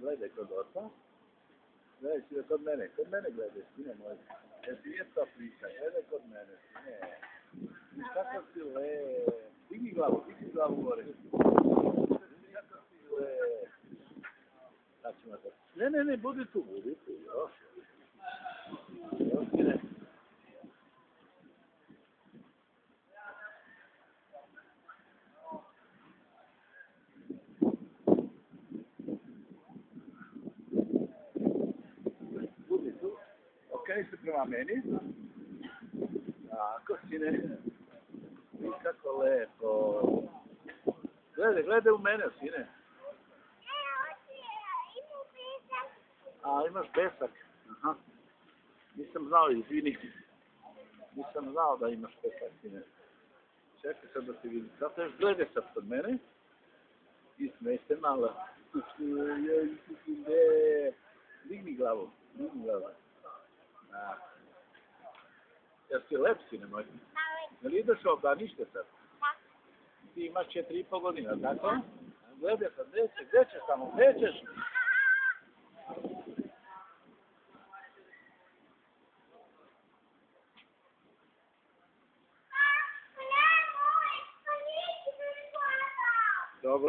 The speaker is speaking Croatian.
Gledaj kod oca. Gledaj si kod mene gledaj, sine moj. Jer ti nije to priča, gledaj kod mene, sine. I kako si digni glavu gore. Kako si Znači, ne, budi tu, jo. Jo, sine. Okej se prema meni. Tako, sine. I kako lepo. Gledaj u mene, sine. A, imaš pesak. Aha. Nisam znao, izvini. Nisam znao da imaš pesak, sine. Čekaj sad da ti vidim. Zato još gledaj sad kod mene. I smej se malo. Digni glavu. Jel si lep, sine moj? Jel ideš u obdanište sad? Ti imaš 4,5 godina, tako? Gledaj sad, gdje ćeš tamo, gdje ćeš?